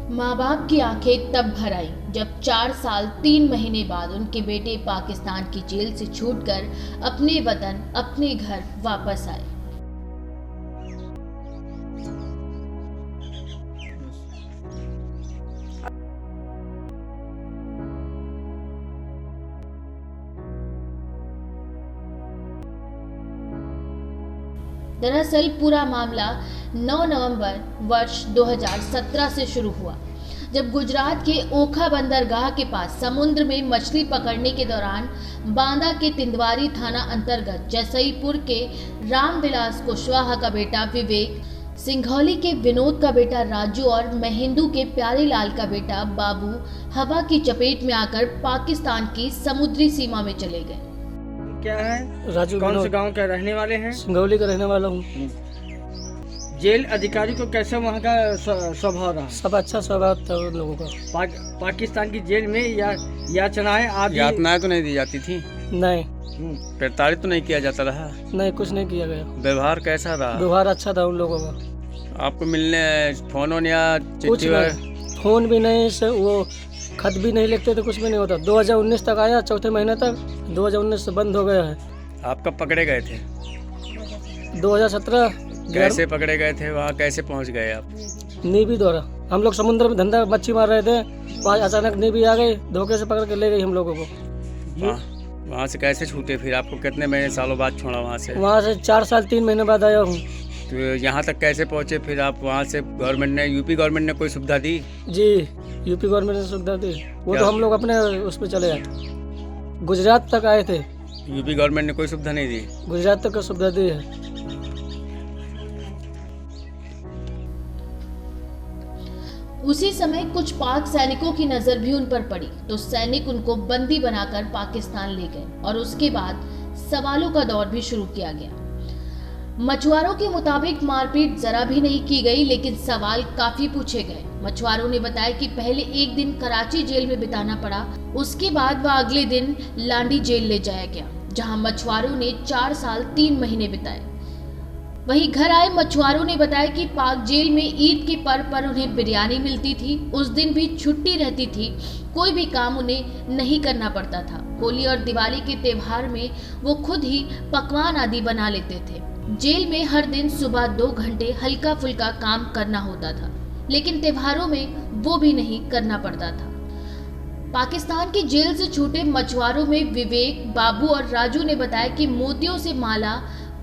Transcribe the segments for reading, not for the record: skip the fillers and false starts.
माँ बाप की आंखें तब भर आई जब 4 साल 3 महीने बाद उनके बेटे पाकिस्तान की जेल से छूटकर अपने वतन अपने घर वापस आए। दरअसल पूरा मामला 9 नवंबर वर्ष 2017 से शुरू हुआ, जब गुजरात के ओखा बंदरगाह के पास समुद्र में मछली पकड़ने के दौरान बांदा के तिंदवारी थाना अंतर्गत जसईपुर के रामविलास कुशवाहा का बेटा विवेक, सिंघौली के विनोद का बेटा राजू और महिंदू के प्यारेलाल का बेटा बाबू हवा की चपेट में आकर पाकिस्तान की समुद्री सीमा में चले गए। क्या है? राजू कौन से गांव के रहने वाले हैं? सिंघौली का रहने वाला हूँ। जेल अधिकारी को कैसे वहाँ का स्वभाव रहा? सब अच्छा स्वभाव था उन लोगों का। पाकिस्तान की जेल में यातनाएं आदि यातनाएं तो नहीं दी जाती थी, नहीं प्रताड़ित तो नहीं किया जाता रहा, नहीं कुछ नहीं किया गया। व्यवहार कैसा रहा? व्यवहार अच्छा था उन लोगों का। आपको मिलने फोन या कुछ चिट्ठी नहीं, फोन भी नहीं, वो खत भी नहीं लिखते थे, कुछ भी नहीं होता। 2019 तक आया, चौथे महीने तक। 2019 से बंद हो गया है। आप कब पकड़े गए थे? 2017। कैसे पकड़े गए थे? वहाँ कैसे पहुँच गए आप? नेवी द्वारा। हम लोग समुद्र में धंधा मच्छी मार रहे थे, वहाँ अचानक नेवी आ गई, धोखे से पकड़ के ले गई हम लोगों को। वहाँ से कैसे छूटे फिर? आपको कितने महीने सालों बाद छोड़ा वहाँ से? वहाँ से 4 साल 3 महीने बाद आया हूँ। तो यहाँ तक कैसे पहुँचे फिर आप? वहाँ से गवर्नमेंट ने, यूपी गवर्नमेंट ने कोई सुविधा दी? जी, यूपी गवर्नमेंट ने सुविधा दी। वो तो हम लोग अपने उस पर चले गए। गुजरात तक आए थे। यूपी गवर्नमेंट ने कोई सुविधा नहीं दी? गुजरात तक का सुविधा दी है। उसी समय कुछ पाक सैनिकों की नजर भी उन पर पड़ी तो सैनिक उनको बंदी बनाकर पाकिस्तान ले गए और उसके बाद सवालों का दौर भी शुरू किया गया। मछुआरों के मुताबिक मारपीट जरा भी नहीं की गई, लेकिन सवाल काफी पूछे गए। मछुआरों ने बताया कि पहले एक दिन कराची जेल में बिताना पड़ा, उसके बाद वह अगले दिन लांडी जेल ले जाया गया, जहां मछुआरों ने 4 साल 3 महीने बिताए। वहीं घर आए मछुआरों ने बताया कि पाक जेल में ईद के पर्व पर उन्हें बिरयानी मिलती थी, उस दिन भी छुट्टी रहती थी, कोई भी काम उन्हें नहीं करना पड़ता था। होली और दिवाली के त्योहार में वो खुद ही पकवान आदि बना लेते थे। जेल में हर दिन सुबह 2 घंटे हल्का फुल्का काम करना होता था, लेकिन त्योहारों में वो भी नहीं करना पड़ता था। पाकिस्तान की जेल से छूटे मछुआरों में विवेक, बाबू और राजू ने बताया कि मोतियों से माला,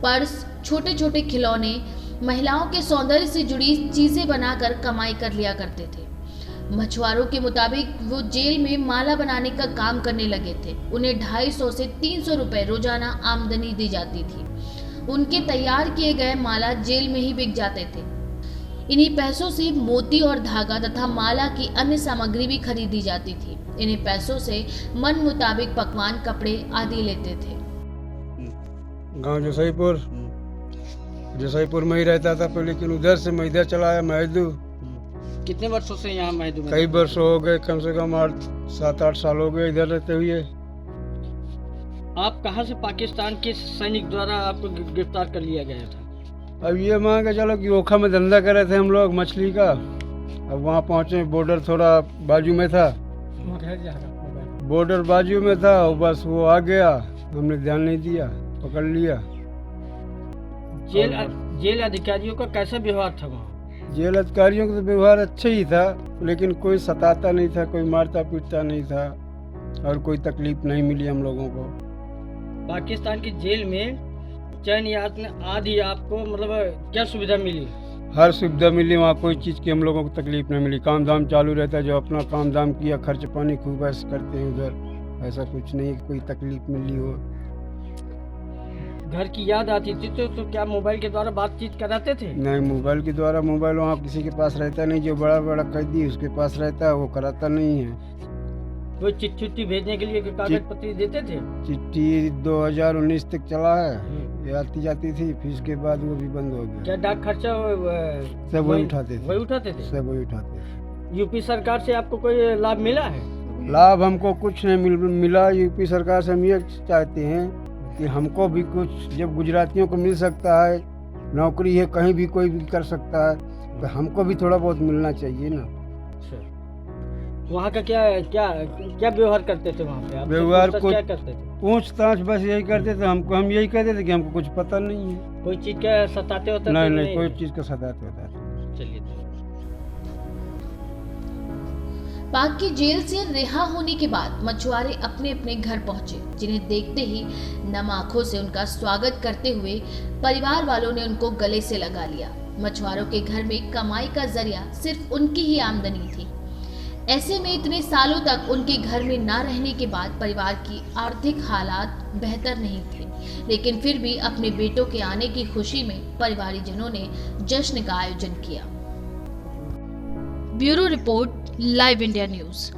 पर्स, छोटे छोटे खिलौने, महिलाओं के सौंदर्य से जुड़ी चीजें बनाकर कमाई कर लिया करते थे। मछुआरों के मुताबिक वो जेल में माला बनाने का काम करने लगे थे। उन्हें 250 से 300 रुपए रोजाना आमदनी दी जाती थी। उनके तैयार किए गए माला जेल में ही बिक जाते थे। इन्हीं पैसों से मोती और धागा तथा माला की अन्य सामग्री भी खरीदी जाती थी। इन्हीं पैसों से मन मुताबिक पकवान, कपड़े आदि लेते थे। गांव जसईपुर में ही रहता था पहले, लेकिन उधर से मैं इधर चला आया महदू। कितने वर्षों से यहाँ महदू में? कई वर्ष हो गए, कम से कम 7-8 साल हो गए इधर रहते हुए। आप कहाँ से पाकिस्तान के सैनिक द्वारा आपको गिरफ्तार कर लिया गया था? अब ये मान के चलो कि ओखा में धंधा कर रहे थे हम लोग मछली का। अब वहाँ पहुँचे, बॉर्डर थोड़ा बाजू में था, बॉर्डर बाजू में था, और बस वो आ गया, हमने ध्यान नहीं दिया, पकड़ लिया। जेल अधिकारियों का कैसा व्यवहार था वहाँ? जेल अधिकारियों का तो व्यवहार अच्छा ही था, लेकिन कोई सताता नहीं था, कोई मारता पीटता नहीं था, और कोई तकलीफ नहीं मिली हम लोगों को। पाकिस्तान की जेल में चैन यातना आदि आपको मतलब क्या सुविधा मिली? हर सुविधा मिली वहाँ, कोई चीज़ की हम लोगों को तकलीफ नहीं मिली। काम धाम चालू रहता है, जो अपना काम धाम किया, खर्च पानी खूब ऐसे करते हैं उधर। ऐसा कुछ नहीं कोई तकलीफ मिली हो। घर की याद आती थी तो क्या मोबाइल के द्वारा बातचीत कराते थे? नहीं, मोबाइल के द्वारा, मोबाइल वहाँ किसी के पास रहता नहीं, जो बड़ा बड़ा कैदी उसके पास रहता है, वो कराता नहीं है। वो चिट्ठी भेजने के लिए कागज पत्र देते थे? चिट्ठी 2019 तक चला है, ये आती जाती थी, फिर उसके बाद वो भी बंद हो गया। क्या डाक खर्चा सब वही उठाते थे? वही उठाते थे, सब वही उठाते थे। यूपी सरकार से आपको कोई लाभ मिला है? लाभ हमको कुछ नहीं मिला। यूपी सरकार से हम ये चाहते हैं कि हमको भी कुछ, जब गुजरातियों को मिल सकता है, नौकरी है, कहीं भी कोई भी कर सकता है, तो हमको भी थोड़ा बहुत मिलना चाहिए ना। अच्छा, वहाँ का क्या क्या क्या व्यवहार करते थे वहाँ पे? आप व्यवहार पूछताछ को क्या करते थे? पूछताछ बस यही करते थे हमको, हम यही कहते थे कि हमको कुछ पता नहीं है। कोई चीज का सताते होते थे? नहीं नहीं, कोई चीज़ का सताते होता था। चलिए। पाक की जेल से रिहा होने के बाद मछुआरे अपने अपने घर पहुंचे, जिन्हें देखते ही नम आंखों से उनका स्वागत करते हुए परिवार वालों ने उनको गले से लगा लिया। मछुआरों के घर में कमाई का जरिया सिर्फ उनकी ही आमदनी थी। ऐसे में इतने सालों तक उनके घर में ना रहने के बाद परिवार की आर्थिक हालात बेहतर नहीं थे, लेकिन फिर भी अपने बेटों के आने की खुशी में परिवारजनों ने जश्न का आयोजन किया। Bureau report, live India news.